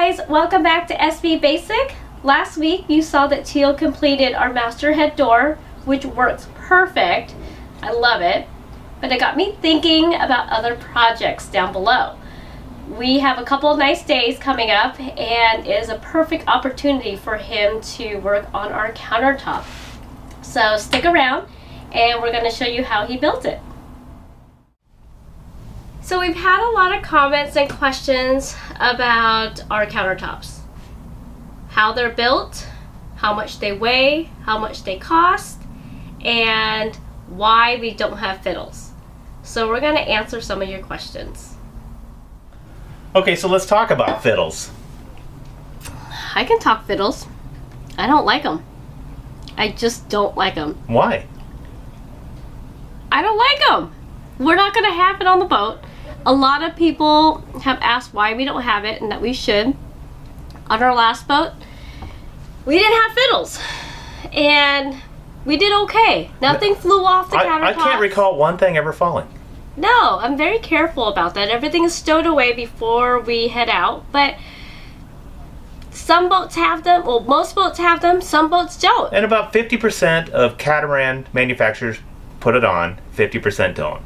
guys, welcome back to SB Basic. Last week you saw that Teal completed our master head door, which works perfect. I love it. But it got me thinking about other projects down below. We have a couple of nice days coming up and it is a perfect opportunity for him to work on our countertop. So stick around and we're going to show you how he built it. So we've had a lot of comments and questions about our countertops. How they're built, how much they weigh, how much they cost, and why we don't have fiddles. So we're going to answer some of your questions. Okay, so let's talk about fiddles. I can talk fiddles. I don't like them. I just don't like them. Why? I don't like them. We're not going to have it on the boat. A lot of people have asked why we don't have it and that we should. On our last boat, we didn't have fiddles. And we did okay. Nothing flew off the countertop. I can't recall one thing ever falling. No, I'm very careful about that. Everything is stowed away before we head out. But some boats have them. Well, most boats have them. Some boats don't. And about 50% of catamaran manufacturers put it on, 50% don't.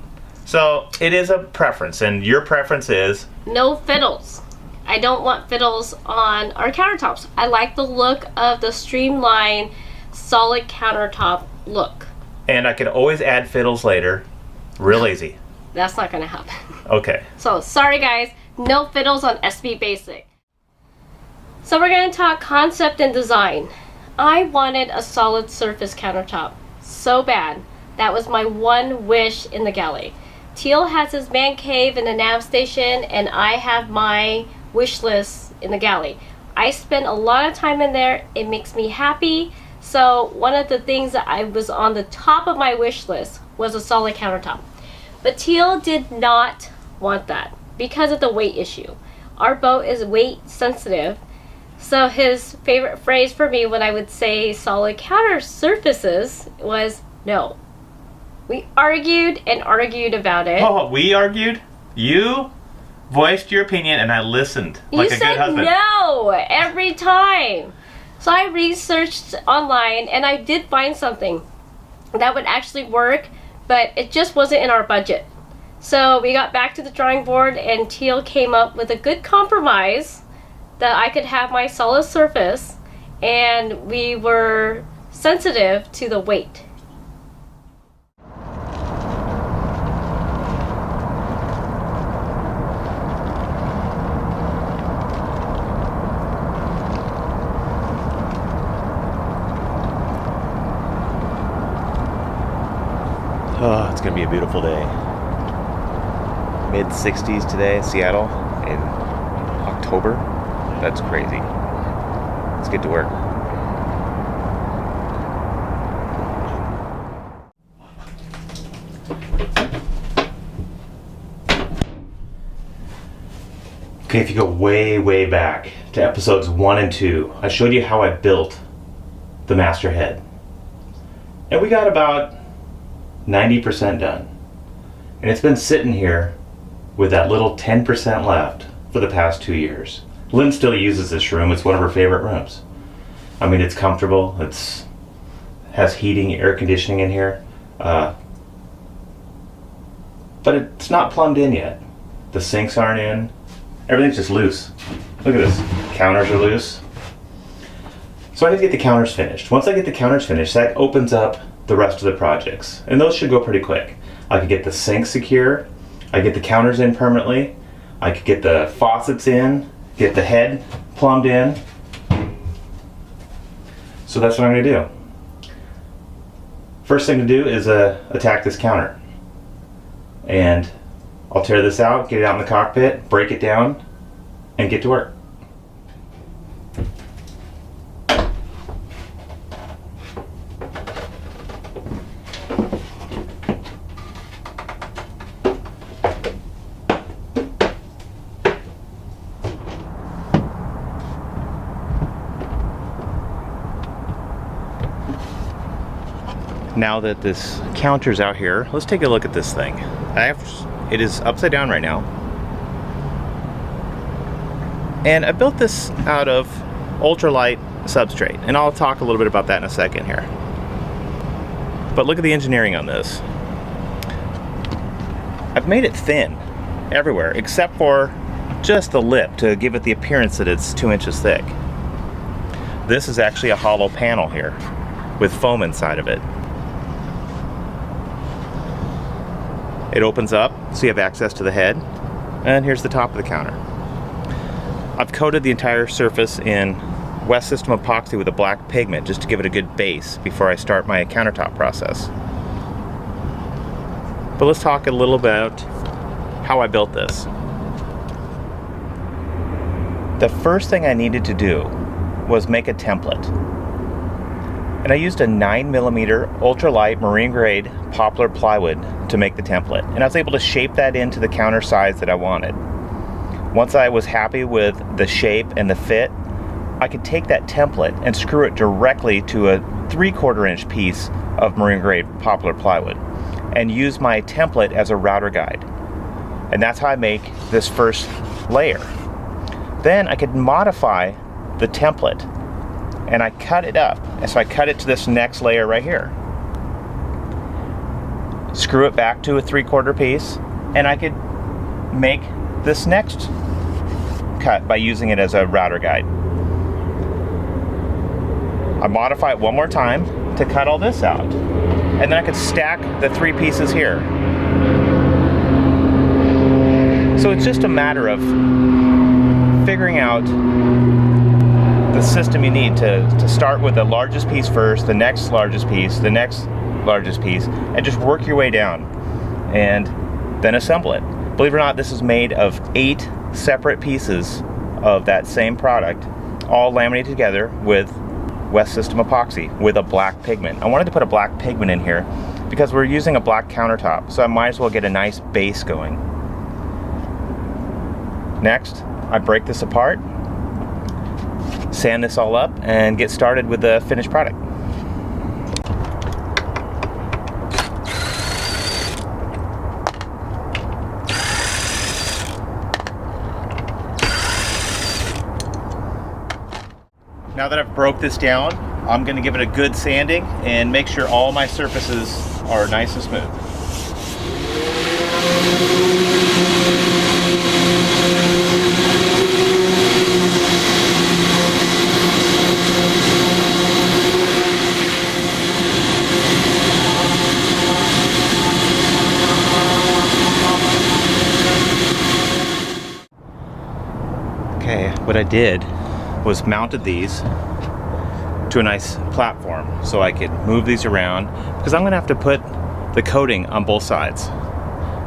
So it is a preference, and your preference is? No fiddles. I don't want fiddles on our countertops. I like the look of the streamlined, solid countertop look. And I could always add fiddles later. Real easy. That's not going to happen. Okay. So sorry guys, no fiddles on SB Basic. So we're going to talk concept and design. I wanted a solid surface countertop so bad. That was my one wish in the galley. Teal has his man cave in the nav station and I have my wish list in the galley. I spend a lot of time in there. It makes me happy. So one of the things that I was on the top of my wish list was a solid countertop. But Teal did not want that because of the weight issue. Our boat is weight sensitive. So his favorite phrase for me when I would say solid counter surfaces was no. We argued and argued about it. Oh, we argued? You voiced your opinion and I listened like a good husband. You said no every time. So I researched online and I did find something that would actually work, but it just wasn't in our budget. So we got back to the drawing board and Teal came up with a good compromise that I could have my solid surface and we were sensitive to the weight. Oh, it's gonna be a beautiful day. Mid-60s today, Seattle, in October. That's crazy. Let's get to work. Okay, if you go way back to episodes 1 and 2, I showed you how I built the master head. And we got about 90% done. And it's been sitting here with that little 10% left for the past 2 years. Lynn still uses this room. It's one of her favorite rooms. I mean, it's comfortable. It's has heating, air conditioning in here. But it's not plumbed in yet. The sinks aren't in. Everything's just loose. Look at this. Counters are loose. So I need to get the counters finished. Once I get the counters finished, that opens up the rest of the projects. And those should go pretty quick. I could get the sink secure. I get the counters in permanently. I could get the faucets in. Get the head plumbed in. So that's what I'm going to do. First thing to do is attack this counter. And I'll tear this out, get it out in the cockpit, break it down, and get to work. Now that this counter's out here, let's take a look at this thing. It is upside down right now. And I built this out of ultralight substrate, and I'll talk a little bit about that in a second here. But look at the engineering on this. I've made it thin everywhere except for just the lip to give it the appearance that it's 2 inches thick. This is actually a hollow panel here with foam inside of it. It opens up so you have access to the head, and here's the top of the counter. I've coated the entire surface in West System epoxy with a black pigment just to give it a good base before I start my countertop process. But let's talk a little about how I built this. The first thing I needed to do was make a template. And I used a 9mm ultralight marine grade poplar plywood to make the template. And I was able to shape that into the counter size that I wanted. Once I was happy with the shape and the fit, I could take that template and screw it directly to a 3/4 inch piece of marine grade poplar plywood and use my template as a router guide. And that's how I make this first layer. Then I could modify the template and I cut it up. And so I cut it to this next layer right here. Screw it back to a 3/4 piece, and I could make this next cut by using it as a router guide. I modify it one more time to cut all this out. And then I could stack the 3 pieces here. So it's just a matter of figuring out the system you need to start with the largest piece first, the next largest piece, the next largest piece, and just work your way down and then assemble it. Believe it or not, this is made of 8 separate pieces of that same product, all laminated together with West System epoxy with a black pigment. I wanted to put a black pigment in here because we're using a black countertop, so I might as well get a nice base going. Next, I break this apart, sand this all up, and get started with the finished product. Now that I've broke this down, I'm going to give it a good sanding and make sure all my surfaces are nice and smooth. Okay, what I did was mounted these to a nice platform so I could move these around, because I'm going to have to put the coating on both sides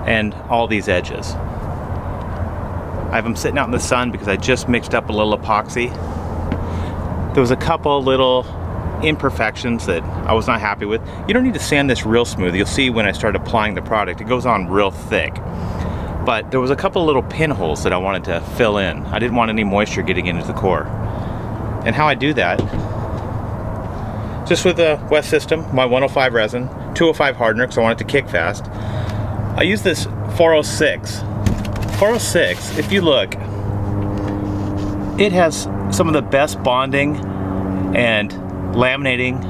and all these edges. I have them sitting out in the sun because I just mixed up a little epoxy. There was a couple little imperfections that I was not happy with. You don't need to sand this real smooth. You'll see when I start applying the product, it goes on real thick. But there was a couple little pinholes that I wanted to fill in. I didn't want any moisture getting into the core. And how I do that, just with the West System, my 105 resin, 205 hardener because I want it to kick fast. I use this 406. 406, if you look, it has some of the best bonding and laminating.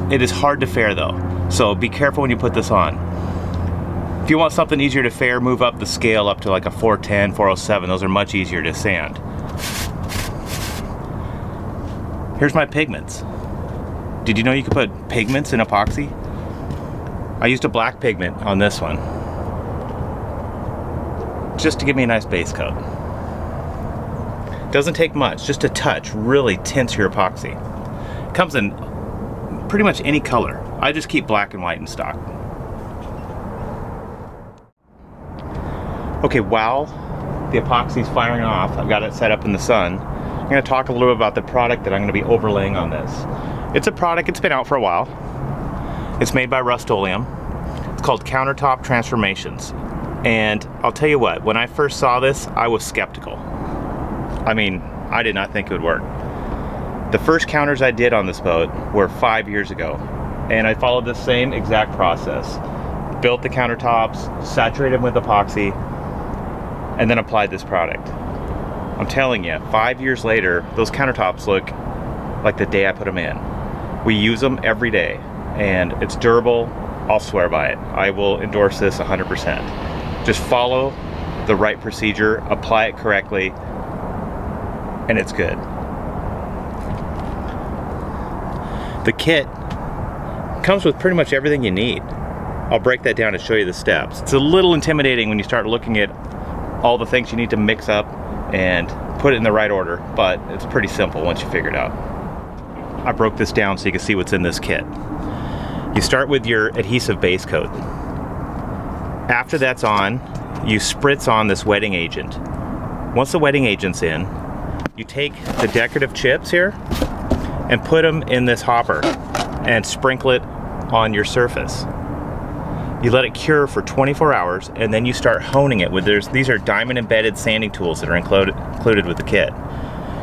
It is hard to fare though, so be careful when you put this on. If you want something easier to fare, move up the scale up to like a 410, 407. Those are much easier to sand. Here's my pigments. Did you know you could put pigments in epoxy? I used a black pigment on this one, just to give me a nice base coat. Doesn't take much, just a touch really tints your epoxy. It comes in pretty much any color. I just keep black and white in stock. Okay, while the epoxy's firing off, I've got it set up in the sun. I'm going to talk a little bit about the product that I'm going to be overlaying on this. It's a product, it's been out for a while. It's made by Rust-Oleum. It's called Countertop Transformations. And I'll tell you what, when I first saw this, I was skeptical. I mean, I did not think it would work. The first counters I did on this boat were 5 years ago. And I followed the same exact process. Built the countertops, saturated them with epoxy, and then applied this product. I'm telling you, 5 years later, those countertops look like the day I put them in. We use them every day, and it's durable. I'll swear by it. I will endorse this 100%. Just follow the right procedure, apply it correctly, and it's good. The kit comes with pretty much everything you need. I'll break that down and show you the steps. It's a little intimidating when you start looking at all the things you need to mix up and put it in the right order, but it's pretty simple once you figure it out. I broke this down so you can see what's in this kit. You start with your adhesive base coat. After that's on, you spritz on this wetting agent. Once the wetting agent's in, you take the decorative chips here and put them in this hopper and sprinkle it on your surface. You let it cure for 24 hours, and then you start honing it with these are diamond embedded sanding tools that are included with the kit.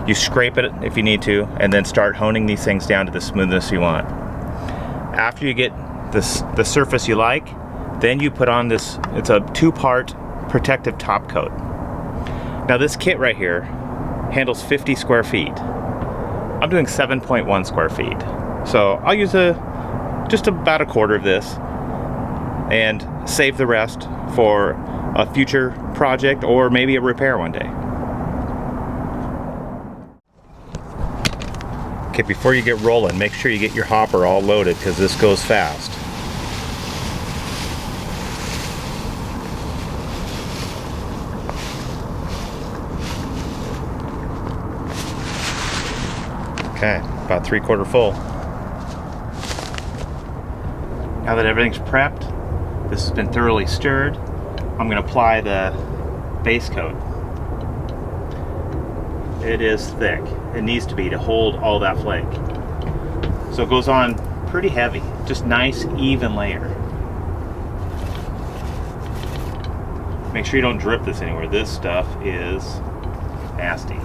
You scrape it if you need to, and then start honing these things down to the smoothness you want. After you get the surface you like, then you put on this, it's a 2-part protective top coat. Now this kit right here handles 50 square feet. I'm doing 7.1 square feet. So I'll use just about a quarter of this and save the rest for a future project or maybe a repair one day. Okay, before you get rolling, make sure you get your hopper all loaded because this goes fast. Okay, about 3/4 full. Now that everything's prepped, this has been thoroughly stirred, I'm going to apply the base coat. It is thick. It needs to be to hold all that flake. So it goes on pretty heavy, just nice even layer. Make sure you don't drip this anywhere. This stuff is nasty.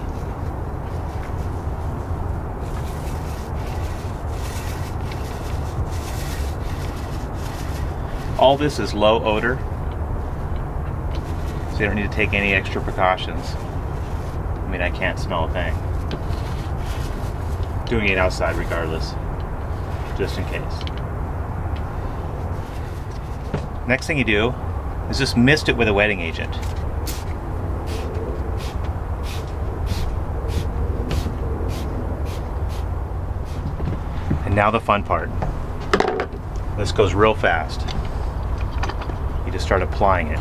All this is low odor, so you don't need to take any extra precautions. I mean, I can't smell a thing. Doing it outside regardless, just in case. Next thing you do is just mist it with a wetting agent. And now the fun part. This goes real fast. You just start applying it.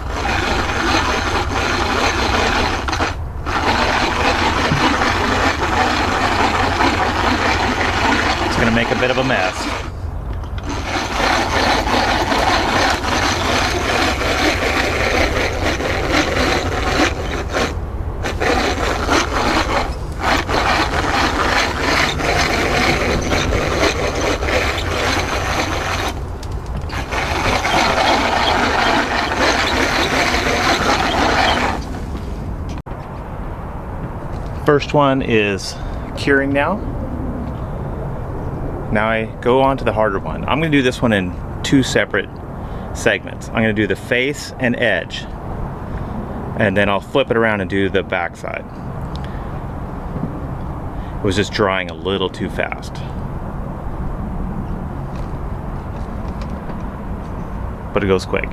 It's going to make a bit of a mess. First one is curing now. Now I go on to the harder one. I'm going to do this one in 2 separate segments. I'm going to do the face and edge, and then I'll flip it around and do the back side. It was just drying a little too fast. But it goes quick.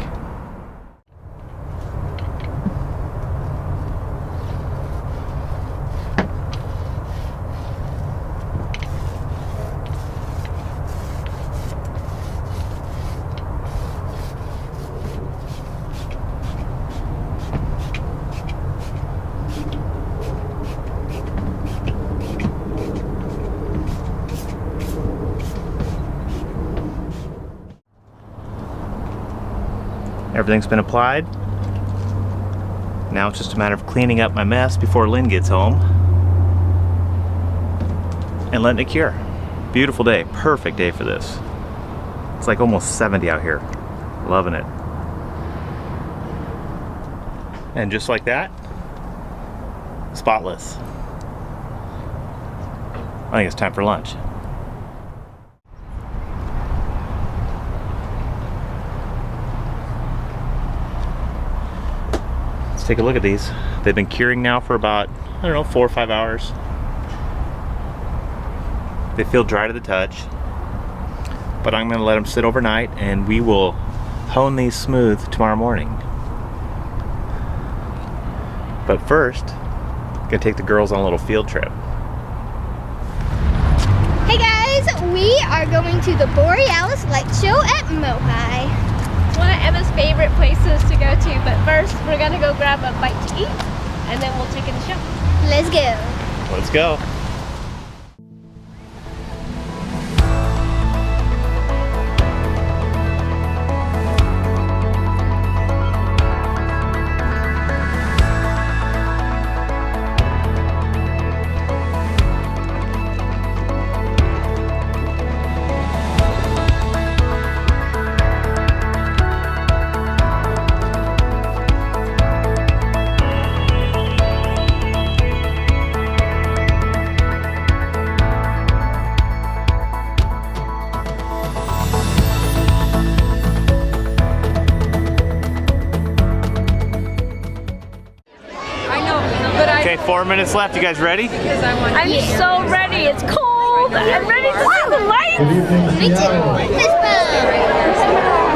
Everything's been applied. Now it's just a matter of cleaning up my mess before Lynn gets home and letting it cure. Beautiful day, perfect day for this. It's like almost 70 out here. Loving it. And just like that, spotless. I think it's time for lunch. take a look at these. They've been curing now for about, I don't know, 4 or 5 hours. They feel dry to the touch, but I'm gonna let them sit overnight and we will hone these smooth tomorrow morning. But first, I'm gonna take the girls on a little field trip. Hey guys, we are going to the Borealis Light Show at Mohi. One of Emma's favorite places to go to, but first we're gonna go grab a bite to eat and then we'll take in the show. Let's go. Let's go. Okay, 4 minutes left. You guys ready? I'm so ready. It's cold. I'm ready to see the lights. Me too. Fist bump.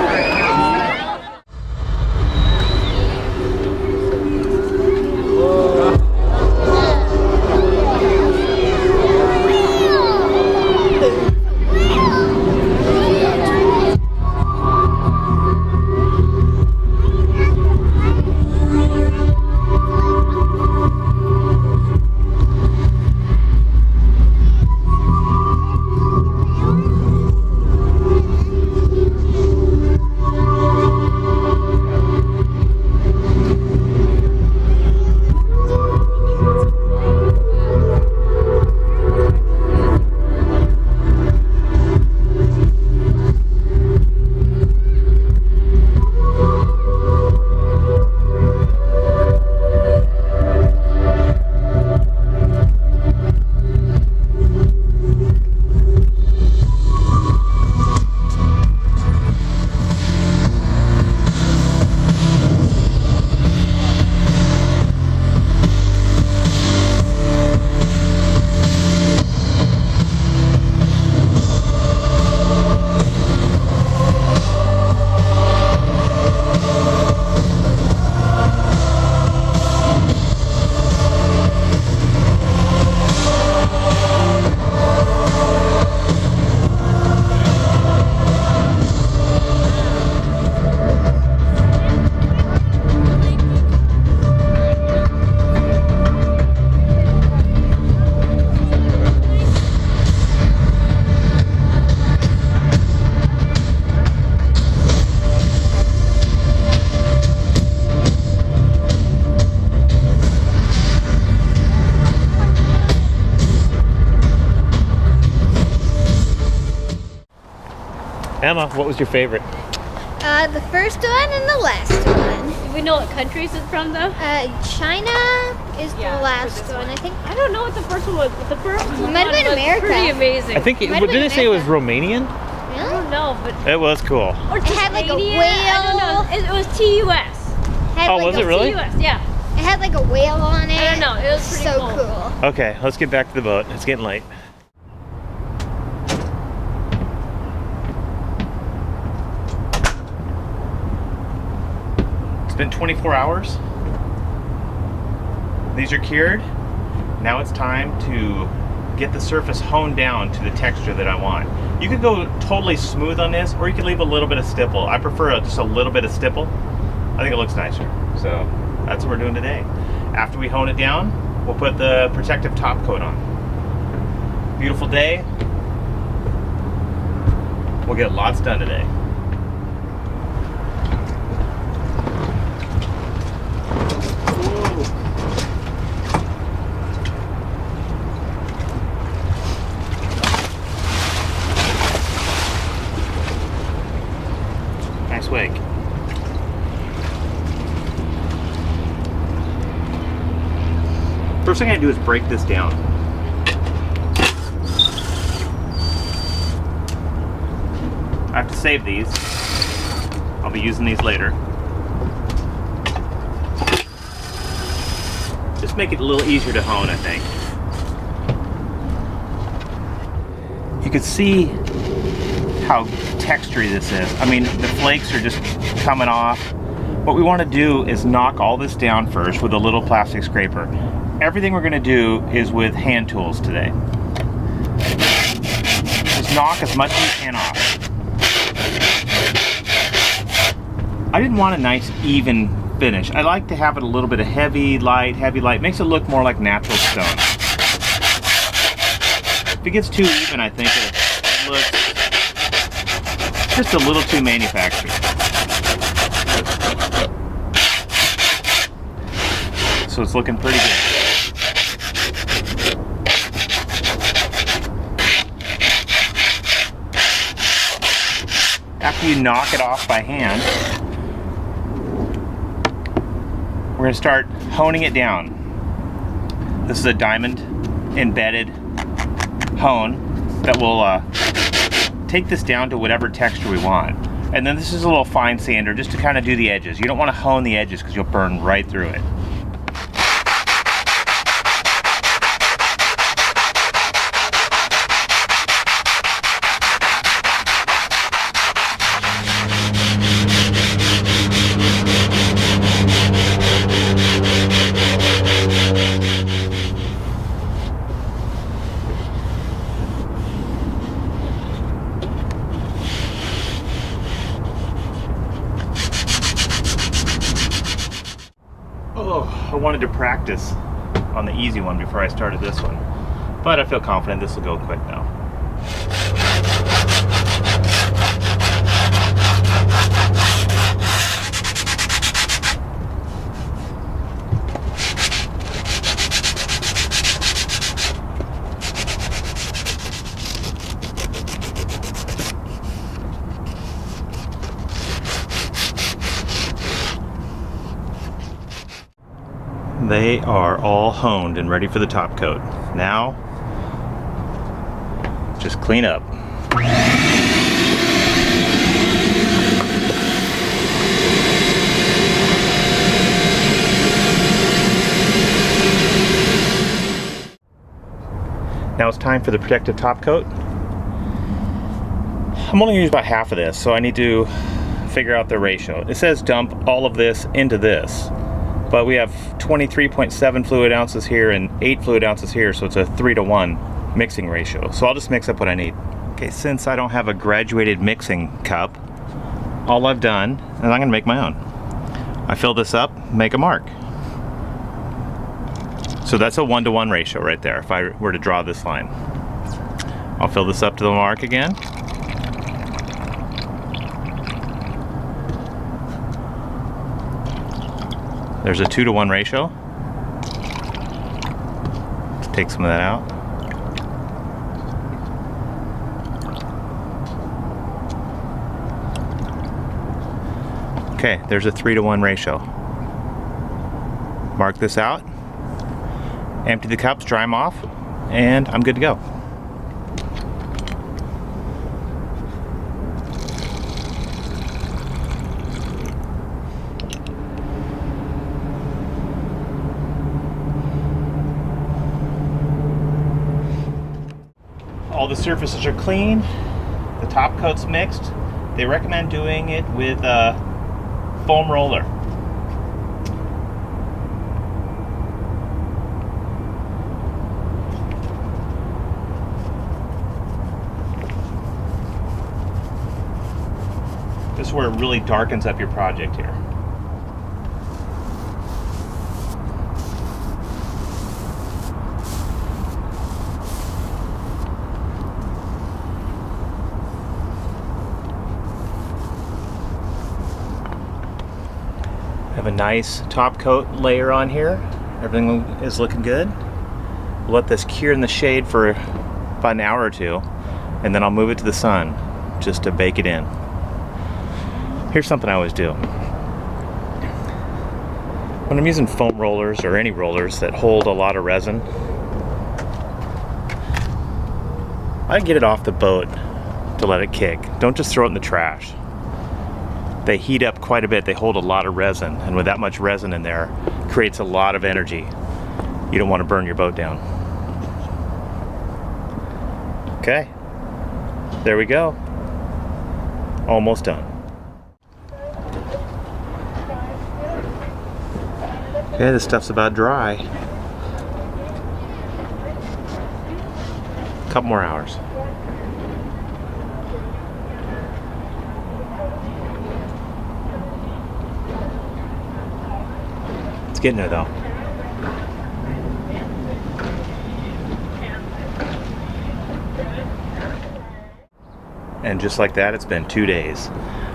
Emma, what was your favorite? The first one and the last one. Do we know what countries it's from though? China is the last one, I think. I don't know what the first one was, but the first one might have been was America. pretty amazing. I think, Might have did been it say it was America. Romanian? I Really? don't know, but It was cool. or It had like a Tasmania? whale. I don't know. It was TUS. Had Oh, like was a, it really? TUS, yeah. It had like a whale on it. I don't know. It was pretty So cool. cool. Okay, let's get back to the boat. It's getting late. It's been 24 hours. These are cured. Now it's time to get the surface honed down to the texture that I want. You could go totally smooth on this, or you could leave a little bit of stipple. I prefer just a little bit of stipple. I think it looks nicer. So that's what we're doing today. After we hone it down, we'll put the protective top coat on. Beautiful day. We'll get lots done today. Nice wake. First thing I do is break this down. I have to save these. I'll be using these later. just make it a little easier to hone, I think. You can see how textury this is. I mean, the flakes are just coming off. What we want to do is knock all this down first with a little plastic scraper. Everything we're going to do is with hand tools today. Just knock as much as you can off. I didn't want a nice even finish. I like to have it a little bit of heavy, light. Makes it look more like natural stone. If it gets too even, I think it looks just a little too manufactured. So it's looking pretty good. After you knock it off by hand, we're going to start honing it down. This is a diamond embedded hone that will take this down to whatever texture we want. And then this is a little fine sander just to kind of do the edges. You don't want to hone the edges because you'll burn right through it. I wanted to practice on the easy one before I started this one, but I feel confident this will go quick now. They are all honed and ready for the top coat. Now, just clean up. Now it's time for the protective top coat. I'm only going to use about half of this, so I need to figure out the ratio. It says dump all of this into this, but we have 23.7 fluid ounces here and 8 fluid ounces here, so it's a 3-to-1 mixing ratio. So I'll just mix up what I need. Okay, since I don't have a graduated mixing cup, all I've done is I'm going to make my own. I fill this up, make a mark. So that's a 1-to-1 ratio right there if I were to draw this line. I'll fill this up to the mark again. There's a 2-to-1 ratio. Let's take some of that out. Okay, there's a 3-to-1 ratio. Mark this out, empty the cups, dry them off, and I'm good to go. All the surfaces are clean, the top coat's mixed. They recommend doing it with a foam roller. This is where it really darkens up your project here. Have a nice top coat layer on here. Everything is looking good. We'll let this cure in the shade for about an hour or two, and then I'll move it to the sun just to bake it in. Here's something I always do. When I'm using foam rollers or any rollers that hold a lot of resin, I get it off the boat to let it kick. Don't just throw it in the trash. They heat up quite a bit. They hold a lot of resin, and with that much resin in there, it creates a lot of energy. You don't want to burn your boat down. Okay, there we go. Almost done. Okay, this stuff's about dry. A couple more hours. It's getting there though. And just like that, it's been 2 days.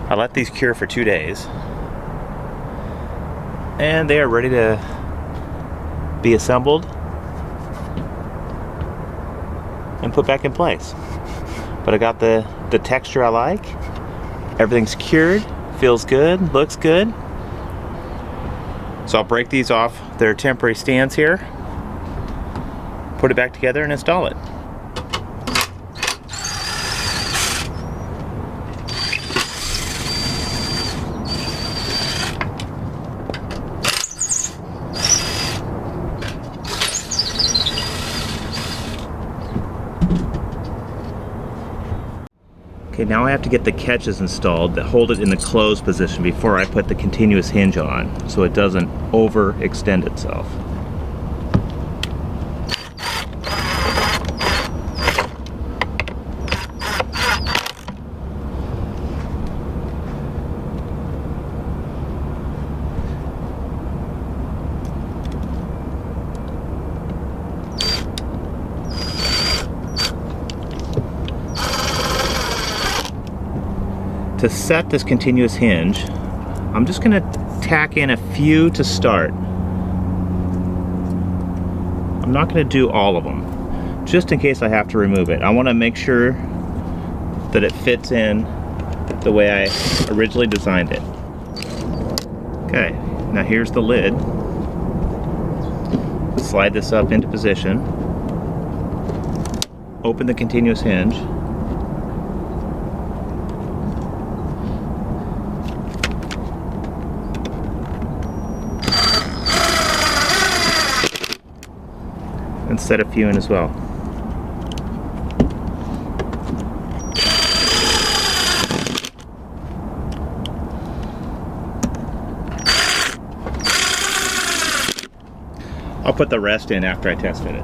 I let these cure for 2 days. And they are ready to be assembled and put back in place. But I got the texture I like. Everything's cured, feels good, looks good. So I'll break these off their temporary stands here, put it back together and install it. Okay, now I have to get the catches installed that hold it in the closed position before I put the continuous hinge on, so it doesn't overextend itself. To set this continuous hinge, I'm just going to tack in a few to start. I'm not going to do all of them, just in case I have to remove it. I want to make sure that it fits in the way I originally designed it. Okay, now here's the lid. Slide this up into position. Open the continuous hinge. And set a few in as well. I'll put the rest in after I test fit it.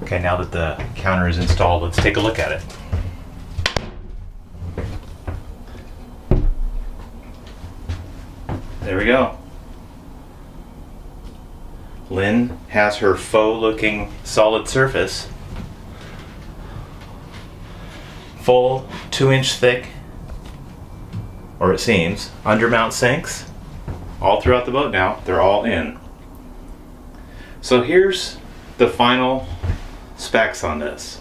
Okay, now that the counter is installed, let's take a look at it. There we go. Lynn has her faux looking solid surface. Full 2-inch thick, or it seems, undermount sinks all throughout the boat now. They're all in. So here's the final specs on this.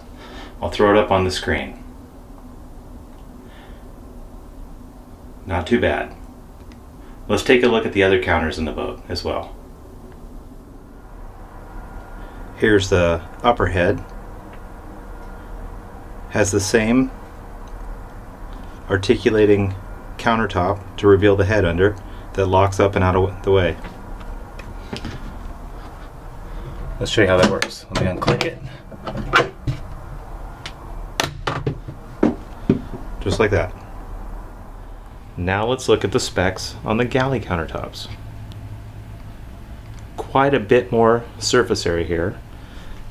I'll throw it up on the screen. Not too bad. Let's take a look at the other counters in the boat as well. Here's the upper head. Has the same articulating countertop to reveal the head under that locks up and out of the way. Let's show you how that works. Let me unclick it. Just like that. Now let's look at the specs on the galley countertops. Quite a bit more surface area here,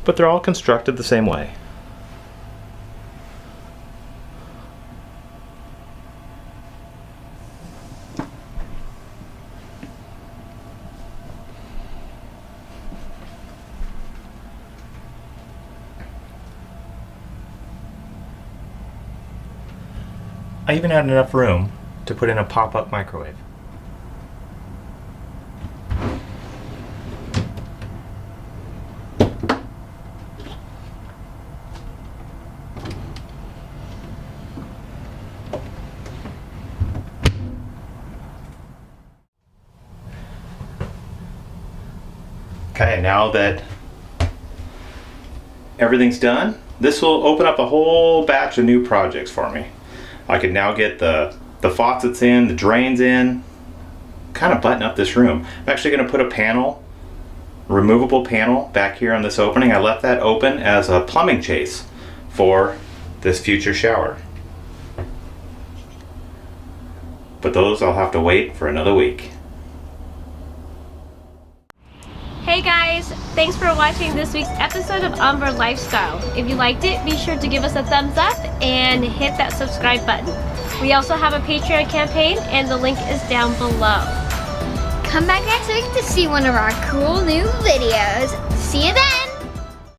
but they're all constructed the same way. I even had enough room to put in a pop-up microwave. Okay, now that everything's done, this will open up a whole batch of new projects for me. I can now get the faucets in, the drains in, kind of button up this room. I'm actually going to put a panel, removable panel, back here on this opening. I left that open as a plumbing chase for this future shower. But those I'll have to wait for another week. Hey guys, thanks for watching this week's episode of Onboard Lifestyle. If you liked it, be sure to give us a thumbs up and hit that subscribe button. We also have a Patreon campaign and the link is down below. Come back next week to see one of our cool new videos. See you then!